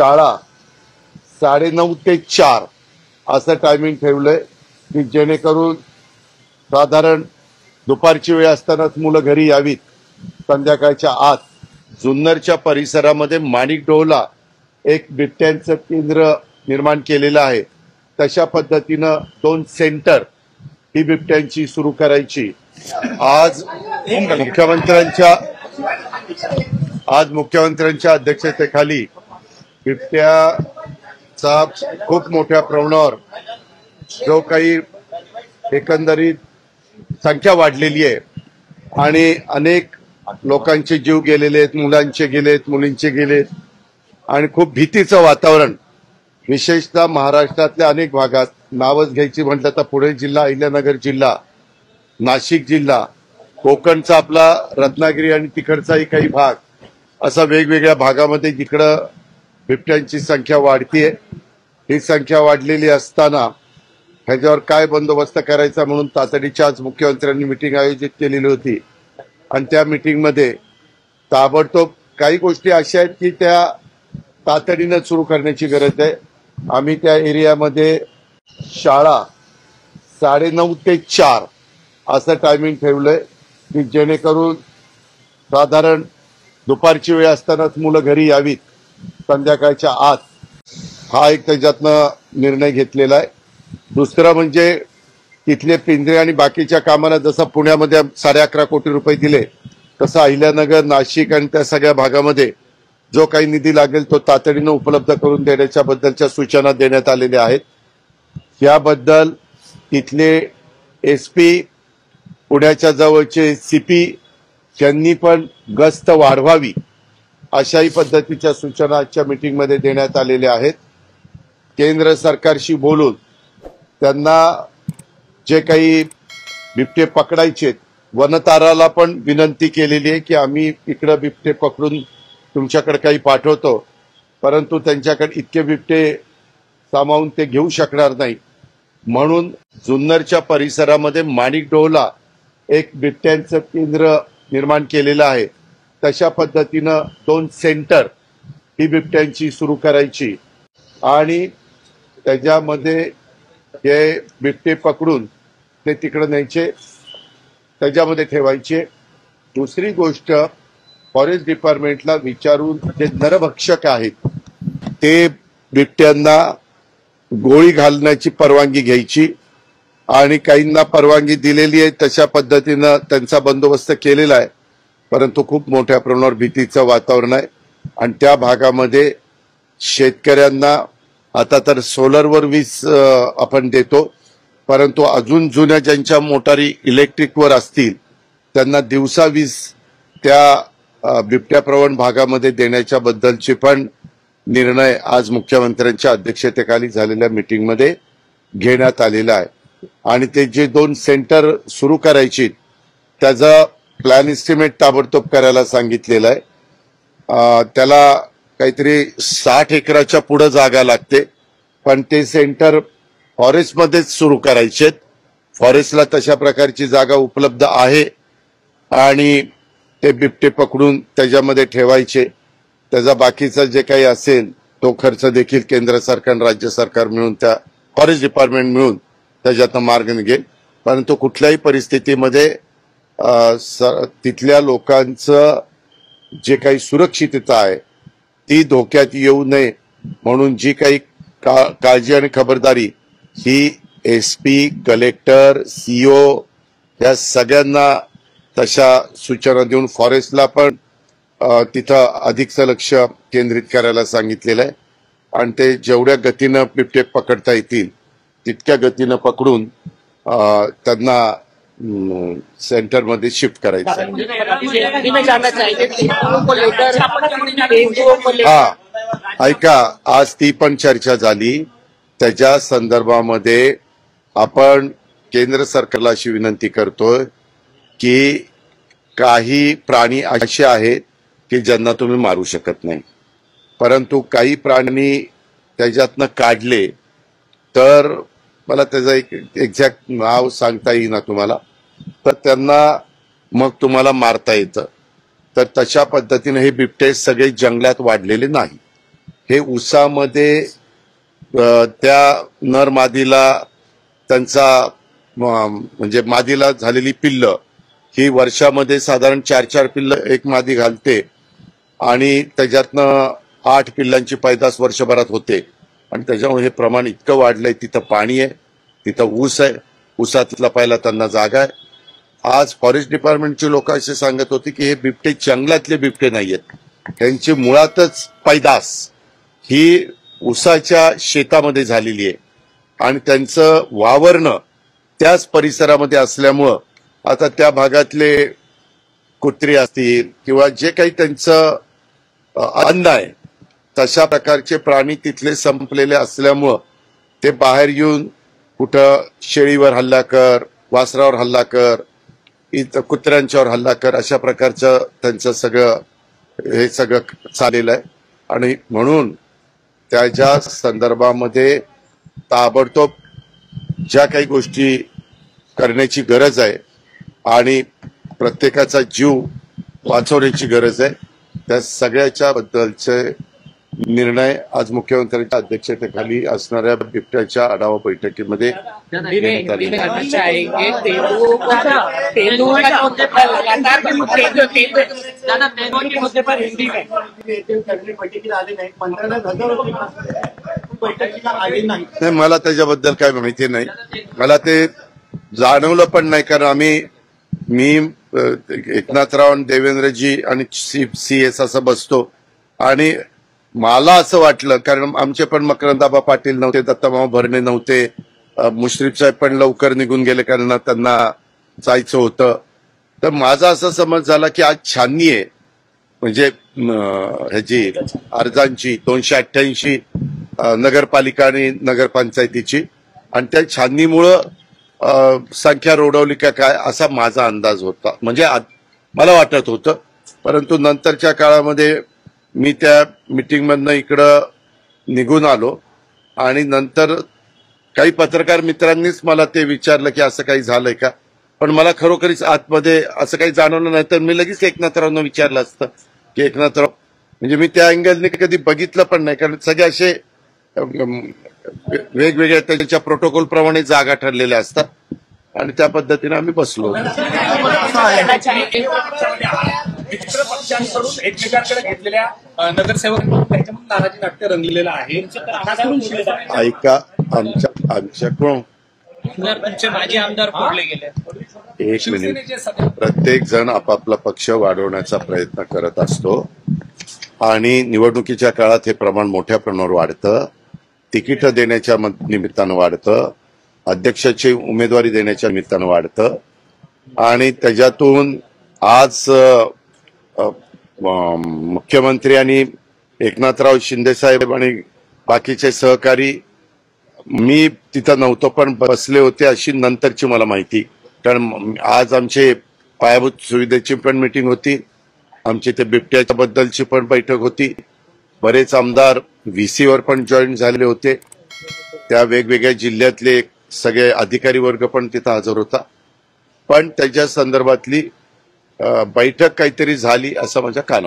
शाळा 9:30 ते 4 असं टायमिंग ठेवलंय की जेणेकरून साधारण दुपारची वेळ असतानाच मुलं घरी यावीत. संध्याकाळच्या आत जुन्नरच्या परिसरामध्ये माणिकडोहला एक बिबट्यांचं केंद्र निर्माण केलेलं आहे. तशा पद्धतीनं 2 सेंटर ही बिबट्यांची सुरू करायची. आज मुख्यमंत्र्यांच्या अध्यक्षतेखाली बिबट्याचा खूप मोठ्या प्रमाणावर जो काही एकंदरीत संख्या वाढलेली आहे आणि अनेक लोकांचे जीव गेलेले आहेत, मुलांचे गेलेत, मुलींचे गेलेत आणि खूप भीतीचं वातावरण विशेषतः महाराष्ट्रातल्या अनेक भागात. नावच घ्यायची म्हटलं तर पुणे जिल्हा, अहिल्यानगर जिल्हा, नाशिक जिल्हा, कोकणचा आपला रत्नागिरी आणि तिकडचाही काही भाग, असा वेगवेगळ्या भागामध्ये जिकडं बिबट्यांची संख्या वाढतीये. ही संख्या वाढलेली असताना ह्याच्यावर काय बंदोबस्त करायचा म्हणून तातडीच्या आज मुख्यमंत्र्यांनी मिटिंग आयोजित केलेली होती आणि त्या मिटिंगमध्ये ताबडतोब काही गोष्टी अशा आहेत की त्या तातडीनं सुरू करण्याची गरज आहे. आम्ही त्या एरियामध्ये शाळा 9:30 ते 4 असं टायमिंग ठेवलंय की जेणेकरून साधारण दुपारची वेळ असतानाच मुलं घरी यावीत संध्याकाळच्या आत. हा एक त्याच्यातनं निर्णय घेतलेला आहे. दुसरं म्हणजे तिथले पिंजरे आणि बाकीच्या कामाला जसं पुण्यामध्ये 11.5 कोटी रुपये दिले तसं अहिल्यानगर, नाशिक आणि त्या सगळ्या भागामध्ये जो काही निधी लागेल तो तातडीनं उपलब्ध करून देण्याच्या बद्दलच्या सूचना देण्यात आलेल्या आहेत. याबद्दल तिथले एसपी, पुण्याच्या जवळचे सीपी यांनी पण गस्त वाढवावी अशाही पद्धतीच्या सूचना आजच्या मीटिंगमध्ये देण्यात आलेल्या आहेत. केंद्र सरकारशी बोलून त्यांना जे काही बिबटे पकडायचे, वनताराला पण विनंती केलेली आहे की आम्ही इकडे बिबटे पकडून तुमच्याकडे काही पाठवतो, परंतु त्यांच्याकडे इतके बिबटे सामावून ते घेऊ शकणार नाही. म्हणून जुन्नरच्या परिसरामध्ये माणिकडोहला एक बिबट्यांचं केंद्र निर्माण केलेलं आहे. तशा पद्धतीनं 2 सेंटर ही बिबट्यांची सुरू करायची आणि त्याच्यामध्ये हे बिबटे पकडून ते तिकडे न्यायचे, त्याच्यामध्ये ठेवायचे. दुसरी गोष्ट, फॉरेस्ट डिपार्टमेंटला विचारून जे नरभक्षक आहेत ते बिबट्यांना गोळी घालण्याची परवानगी घ्यायची आणि काहींना परवानगी दिलेली आहे. तशा पद्धतीनं त्यांचा बंदोबस्त केलेला आहे. परंतु खूप मोठ्या प्रमाणावर भीतीचं वातावरण आहे आणि त्या भागामध्ये शेतकऱ्यांना आता तर सोलरवर वीज आपण देतो, परंतु अजून जुन्या ज्यांच्या मोटारी इलेक्ट्रिकवर असतील त्यांना दिवसा वीज त्या बिबट्याप्रवण भागामध्ये देण्याच्या बद्दलचे पण निर्णय आज मुख्यमंत्र्यांच्या अध्यक्षतेखाली झालेल्या मीटिंगमध्ये घेण्यात आलेला आहे. आणि ते जे 2 सेंटर सुरू करायची त्याचा प्लॅन एस्टिमेट ताबडतोब करायला सांगितलेलं आहे. त्याला काहीतरी 60 एकराच्या पुढे जागा लागते, पण ते सेंटर फॉरेस्टमध्येच सुरू करायचे. फॉरेस्टला तशा प्रकारची जागा उपलब्ध आहे आणि ते बिबटे पकडून त्याच्यामध्ये ठेवायचे. त्याचा बाकीचा जे काही असेल तो खर्च देखील केंद्र सरकार, राज्य सरकार मिळून, त्या फॉरेस्ट डिपार्टमेंट मिळून त्याच्यातनं मार्ग निघेल. परंतु कुठल्याही परिस्थितीमध्ये तिथल्या लोकांचं जे काही सुरक्षितता आहे ती धोक्यात येऊ नये म्हणून जी काही काळजी आणि खबरदारी ही एसपी, कलेक्टर, सीओ या सगळ्यांना तशा सूचना देऊन फॉरेस्टला पण तिथं अधिकचं लक्ष केंद्रित करायला सांगितलेलं आहे आणि ते जेवढ्या गतीनं बिबटे पकडता येतील तितक्या गतीनं पकडून त्यांना सेंटरमध्ये शिफ्ट करायचं आहे. हा, ऐका, आज ती पण चर्चा झाली. त्याच्या संदर्भामध्ये आपण केंद्र सरकारला अशी विनंती करतोय की काही प्राणी असे आहेत की ज्यांना तुम्ही मारू शकत नाही, परंतु काही प्राणी त्याच्यातनं काढले तर मला त्याचं एक एक्झॅक्ट नाव सांगता येईना तुम्हाला, तर त्यांना मग तुम्हाला मारता येतं. तर तशा पद्धतीने हे बिबटे सगळे जंगलात वाढलेले नाही. हे ऊसामध्ये त्या नर मादीला त्यांचा म्हणजे मादीला झालेली पिल्लं ही वर्षामध्ये साधारण 4 पिल्लं एक मादी घालते आणि त्याच्यातनं 8 पिल्लांची पैदास वर्षभरात होते. आणि त्याच्यामुळे हे प्रमाण इतकं वाढलंय. तिथं पाणी आहे, तिथं ऊस आहे, ऊसातला पहिला त्यांना जागा आहे. आज फॉरेस्ट डिपार्टमेंटचे लोक असे सांगत होते की हे बिबटे जंगलातले बिबटे नाहीयेत, त्यांची मुळातच पैदास ही ऊसाच्या शेतामध्ये झालेली आहे आणि त्यांचं वावरणं त्याच परिसरामध्ये असल्यामुळं आता त्या भागातले कुत्री असतील किंवा जे काही त्यांचं अन्न आहे तशा प्रकारचे प्राणी तिथले संपलेले असल्यामुळं ते बाहेर येऊन कुठं शेळीवर हल्ला कर, वासरावर हल्ला कर, इथं कुत्र्यांच्यावर हल्ला कर, अशा प्रकारचं त्यांचं हे सगळं चाललेलं आहे. आणि म्हणून त्याच्या संदर्भामध्ये ताबडतोब ज्या काही गोष्टी करण्याची गरज आहे आणि प्रत्येकाचा जीव वाचवण्याची गरज आहे, त्या सगळ्याच्या बद्दलचे निर्णय आज मुख्यमंत्र्यांच्या अध्यक्षतेखाली असणाऱ्या बिबट्याच्या आढावा बैठकीमध्ये घेण्यात आले. नाही, मला त्याच्याबद्दल काय माहिती नाही. मला ते जाणवलं पण नाही, कारण मी एकनाथराव, देवेंद्रजी आणि CS असं बसतो आणि मला असं वाटलं, कारण आमचे पण मकरंदाबा पाटील नव्हते, दत्तामामा भरणे नव्हते, मुश्रीफ साहेब पण लवकर निघून गेले कारण त्यांना जायचं होतं. तर माझा असा समज झाला की आज छाननी आहे, म्हणजे ह्याची अर्जांची 288 नगरपालिका आणि नगरपंचायतीची, आणि त्या छाननीमुळं संख्या रोडवली का काय असा माझा अंदाज होता, म्हणजे मला वाटत होतं. परंतु नंतरच्या काळामध्ये मी त्या मीटिंगमधनं इकडं निघून आलो आणि नंतर काही पत्रकार मित्रांनीच मला ते विचारलं की असं काही झालंय का, पण मला खरोखरीच आतमध्ये असं काही जाणवलं नाही. तर मी लगेच एकनाथरावांना विचारलं असतं की एकनाथराव, म्हणजे मी त्या अँगलने कधी बघितलं पण नाही, कारण सगळे असे वेगवेगळ्या त्याच्या प्रोटोकॉल प्रमाणे जागा ठरलेल्या असतात आणि त्या पद्धतीने आम्ही बसलो. मित्र पक्षांकडून एकमेकांकडे घेतलेल्या नगरसेवक त्याच्यामध्ये नाराजी नाट्य रंगलेलं आहे. ऐका, आमच्याकडून तुमचे माजी आमदार फोडले गेले. एक मिनिट, प्रत्येक जण आपापला पक्ष वाढवण्याचा प्रयत्न करत असतो आणि निवडणुकीच्या काळात हे प्रमाण मोठ्या प्रमाणावर वाढतं, तिकीट देण्याच्या निमित्तानं वाढतं, अध्यक्षाची उमेदवारी देण्याच्या निमित्तानं वाढतं आणि त्याच्यातून आज मुख्यमंत्री आणि एकनाथराव शिंदे साहेब आणि बाकीचे सहकारी, मी तिथं नव्हतो पण बसले होते अशी नंतरची मला माहिती, कारण आज आमचे पायाभूत सुविधेची पण मीटिंग होती, आमची ते बिबट्याच्या बद्दलची पण बैठक होती, बरेच आमदार VCवर पण जॉईन झालेले होते, त्या वेगवेगळ्या जिल्ह्यातले सगळे अधिकारी वर्ग पण तिथं हजर होता. पण त्याच्या संदर्भातली बैठक काहीतरी झाली असं माझ्या कानावर